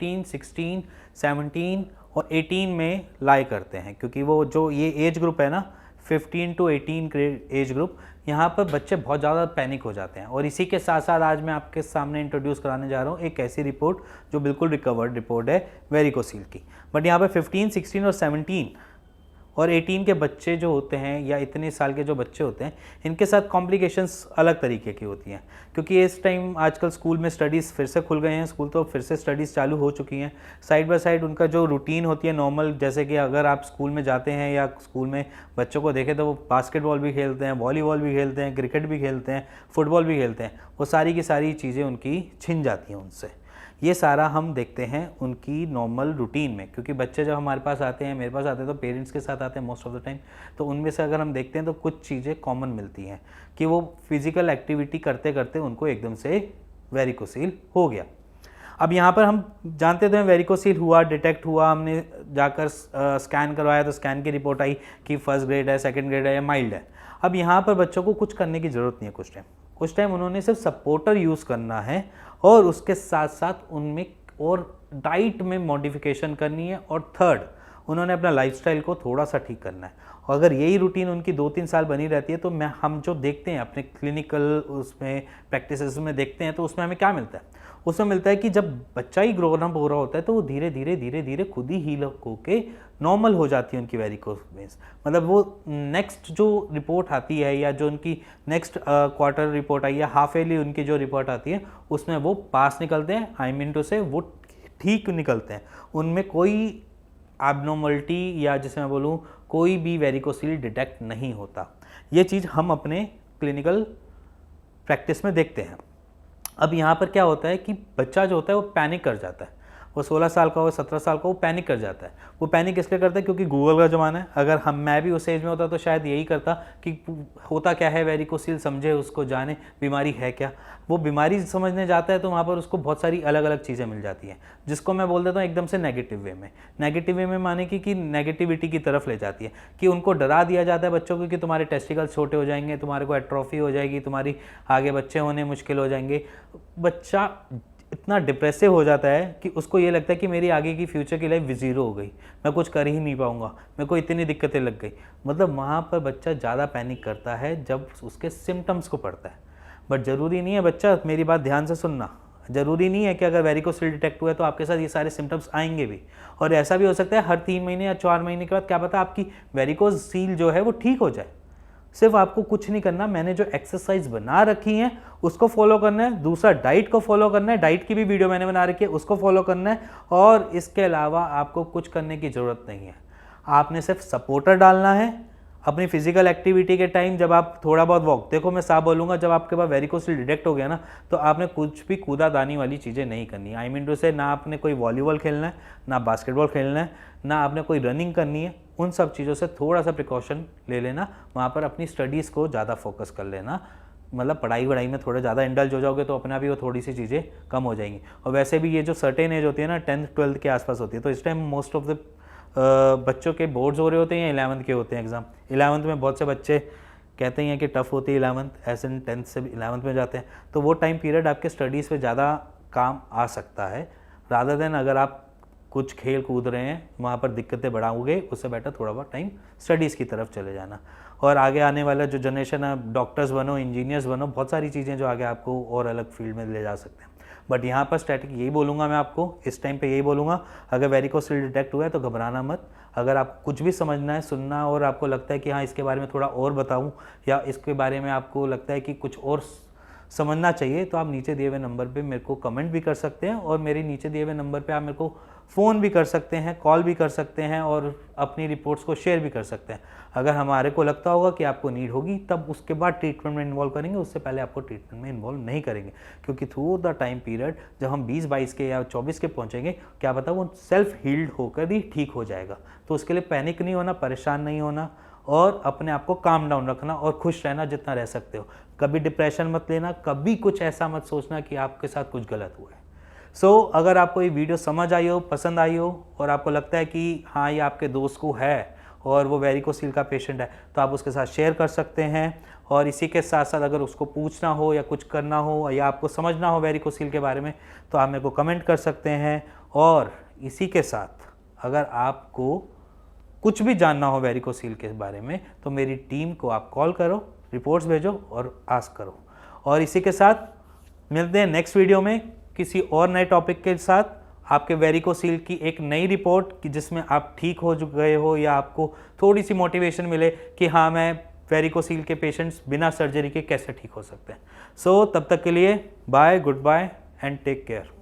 15, 16, 17 और 18 में लाई करते हैं, क्योंकि वो जो ये एज ग्रुप है ना 15 to 18 एज ग्रुप, यहाँ पर बच्चे बहुत ज़्यादा पैनिक हो जाते हैं। और इसी के साथ साथ आज मैं आपके सामने इंट्रोड्यूस कराने जा रहा हूँ एक ऐसी रिपोर्ट जो बिल्कुल रिकवर्ड रिपोर्ट है वेरिकोसील की। बट यहाँ पर 15, 16 और 17 और 18 के बच्चे जो होते हैं या इतने साल के जो बच्चे होते हैं, इनके साथ कॉम्प्लिकेशंस अलग तरीके की होती हैं, क्योंकि इस टाइम आजकल स्कूल में स्टडीज़ फिर से खुल गए हैं, स्कूल तो फिर से स्टडीज़ चालू हो चुकी हैं। साइड बाय साइड उनका जो रूटीन होती है नॉर्मल, जैसे कि अगर आप स्कूल में जाते हैं या स्कूल में बच्चों को देखें तो वो बास्केटबॉल भी खेलते हैं, वॉलीबॉल भी खेलते हैं, क्रिकेट भी खेलते हैं, फुटबॉल भी खेलते हैं, वो सारी की सारी चीज़ें उनकी छिन जाती हैं उनसे। ये सारा हम देखते हैं उनकी नॉर्मल रूटीन में, क्योंकि बच्चे जब हमारे पास आते हैं, मेरे पास आते हैं तो पेरेंट्स के साथ आते हैं मोस्ट ऑफ द टाइम, तो उनमें से अगर हम देखते हैं तो कुछ चीज़ें कॉमन मिलती हैं कि वो फिजिकल एक्टिविटी करते करते उनको एकदम से वेरिकोसील हो गया। अब यहाँ पर हम जानते तो हैं वेरिकोसील हुआ, डिटेक्ट हुआ, हमने जाकर स्कैन करवाया तो स्कैन की रिपोर्ट आई कि फर्स्ट ग्रेड है, सेकेंड ग्रेड है या माइल्ड है। अब यहाँ पर बच्चों को कुछ करने की ज़रूरत नहीं है, कुछ टाइम उन्होंने सिर्फ सपोर्टर यूज़ करना है और उसके साथ साथ उनमें और डाइट में मॉडिफिकेशन करनी है, और थर्ड उन्होंने अपना लाइफस्टाइल को थोड़ा सा ठीक करना है। और अगर यही रूटीन उनकी 2-3 साल बनी रहती है तो हम जो देखते हैं अपने क्लिनिकल उसमें प्रैक्टिसेस में देखते हैं तो उसमें हमें क्या मिलता है, उसमें मिलता है कि जब बच्चा ही ग्रोन अप हो रहा होता है तो वो धीरे धीरे खुद ही हील होके नॉर्मल हो जाती है उनकी वेरिकोस वेन्स। मतलब वो नेक्स्ट जो रिपोर्ट आती है या जो उनकी नेक्स्ट क्वार्टर रिपोर्ट आई या हाफ ईयरली उनकी जो रिपोर्ट आती है उसमें वो पास निकलते हैं, आई मीन टू से वो ठीक निकलते हैं, उनमें कोई एबनॉर्मलिटी या जिसे मैं बोलूँ कोई भी वेरिकोसील डिटेक्ट नहीं होता। ये चीज़ हम अपने क्लिनिकल प्रैक्टिस में देखते हैं। अब यहाँ पर क्या होता है कि बच्चा जो होता है वो पैनिक कर जाता है, वो 16 साल का हो 17 साल का वो पैनिक कर जाता है। वो पैनिक इसलिए करता है क्योंकि गूगल का ज़माना है। अगर मैं भी उस एज में होता तो शायद यही करता कि होता क्या है वेरिकोसील, समझे उसको, जाने बीमारी है क्या। वो बीमारी समझने जाता है तो वहाँ पर उसको बहुत सारी अलग अलग चीज़ें मिल जाती हैं, जिसको मैं बोल देता हूँ एकदम से नेगेटिव वे में। नेगेटिव वे में माने कि नेगेटिविटी की तरफ ले जाती है, कि उनको डरा दिया जाता है बच्चों को कि तुम्हारे टेस्टिकल्स छोटे हो जाएंगे, तुम्हारे को एट्रोफी हो जाएगी, तुम्हारी आगे बच्चे होने मुश्किल हो जाएंगे। बच्चा इतना डिप्रेसिव हो जाता है कि उसको ये लगता है कि मेरी आगे की फ्यूचर की लाइफ ज़ीरो हो गई, मैं कुछ कर ही नहीं पाऊंगा, मेरे को इतनी दिक्कतें लग गई। मतलब वहाँ पर बच्चा ज़्यादा पैनिक करता है जब उसके सिम्टम्स को पढ़ता है। बट ज़रूरी नहीं है, बच्चा मेरी बात ध्यान से सुनना, ज़रूरी नहीं है कि अगर वेरिकोसील डिटेक्ट हुआ है तो आपके साथ ये सारे सिम्टम्स आएंगे भी। और ऐसा भी हो सकता है हर 3 महीने या 4 महीने के बाद क्या पता आपकी वेरिकोसील जो है वो ठीक हो जाए। सिर्फ आपको कुछ नहीं करना, मैंने जो एक्सरसाइज बना रखी है उसको फॉलो करना है, दूसरा डाइट को फॉलो करना है, डाइट की भी वीडियो मैंने बना रखी है उसको फॉलो करना है, और इसके अलावा आपको कुछ करने की ज़रूरत नहीं है। आपने सिर्फ सपोर्टर डालना है अपनी फिजिकल एक्टिविटी के टाइम। जब आप थोड़ा बहुत वॉक, देखो मैं साफ बोलूँगा, जब आपके पास वेरिकोसील डिटेक्ट हो गया ना तो आपने कुछ भी कूदा दानी वाली चीज़ें नहीं करनी। आई मीन टू से ना आपने कोई वॉलीबॉल खेलना है, ना बास्केटबॉल खेलना है, ना आपने कोई रनिंग करनी है। उन सब चीज़ों से थोड़ा सा प्रिकॉशन ले लेना, वहाँ पर अपनी स्टडीज़ को ज़्यादा फोकस कर लेना। मतलब पढ़ाई वढ़ाई में थोड़ा ज़्यादा इंडल्ज हो जाओगे तो अपने आप ही वो थोड़ी सी चीज़ें कम हो जाएंगी। और वैसे भी ये जो सर्टेन एज होती है ना 10th 12th के आसपास होती है, तो इस टाइम मोस्ट ऑफ द बच्चों के बोर्ड्स हो रहे होते हैं या 11th के होते हैं एग्ज़ाम। 11th में बहुत से बच्चे कहते हैं कि टफ़ होती है 11th, ऐसे 10th से 11th में जाते हैं, तो वो टाइम पीरियड आपके स्टडीज़ पे ज़्यादा काम आ सकता है, रादर देन अगर आप कुछ खेल कूद रहे हैं वहाँ पर दिक्कतें बढ़ाओगे, उससे बेटर थोड़ा बहुत टाइम स्टडीज़ की तरफ चले जाना। और आगे आने वाला जो जनरेशन है, डॉक्टर्स बनो, इंजीनियर्स बनो, बहुत सारी चीज़ें जो आगे आपको और अलग फील्ड में ले जा सकते हैं। बट यहाँ पर स्टैटिक यही बोलूँगा मैं आपको, इस टाइम पे यही बोलूँगा, अगर वेरिकोसील डिटेक्ट हुआ है तो घबराना मत। अगर आप कुछ भी समझना है, सुनना, और आपको लगता है कि हाँ इसके बारे में थोड़ा और बताऊँ, या इसके बारे में आपको लगता है कि कुछ और समझना चाहिए, तो आप नीचे दिए हुए नंबर पे मेरे को कमेंट भी कर सकते हैं, और मेरे नीचे दिए हुए नंबर पे आप मेरे को फ़ोन भी कर सकते हैं, कॉल भी कर सकते हैं, और अपनी रिपोर्ट्स को शेयर भी कर सकते हैं। अगर हमारे को लगता होगा कि आपको नीड होगी तब उसके बाद ट्रीटमेंट में इन्वॉल्व करेंगे, उससे पहले आपको ट्रीटमेंट में इन्वॉल्व नहीं करेंगे, क्योंकि थ्रू द टाइम पीरियड जब हम 20-22 के या 24 के पहुँचेंगे, क्या पता वो सेल्फ हील्ड होकर ही ठीक हो जाएगा। तो उसके लिए पैनिक नहीं होना, परेशान नहीं होना, और अपने आप को काम डाउन रखना और खुश रहना जितना रह सकते हो। कभी डिप्रेशन मत लेना, कभी कुछ ऐसा मत सोचना कि आपके साथ कुछ गलत हुआ है। अगर आपको ये वीडियो समझ आई हो, पसंद आई हो, और आपको लगता है कि हाँ ये आपके दोस्त को है और वो वेरिकोसील का पेशेंट है, तो आप उसके साथ शेयर कर सकते हैं। और इसी के साथ साथ अगर उसको पूछना हो या कुछ करना हो या आपको समझना हो वेरिकोसील के बारे में, तो आप मेरे को कमेंट कर सकते हैं। और इसी के साथ अगर आपको कुछ भी जानना हो वेरिकोसील के बारे में तो मेरी टीम को आप कॉल करो, रिपोर्ट्स भेजो और आस्क करो। और इसी के साथ मिलते हैं नेक्स्ट वीडियो में किसी और नए टॉपिक के साथ, आपके वेरिकोसील की एक नई रिपोर्ट कि जिसमें आप ठीक हो गए हो या आपको थोड़ी सी मोटिवेशन मिले कि हाँ मैं वेरिकोसील के पेशेंट्स बिना सर्जरी के कैसे ठीक हो सकते हैं। सो तब तक के लिए bye, good bye and take care.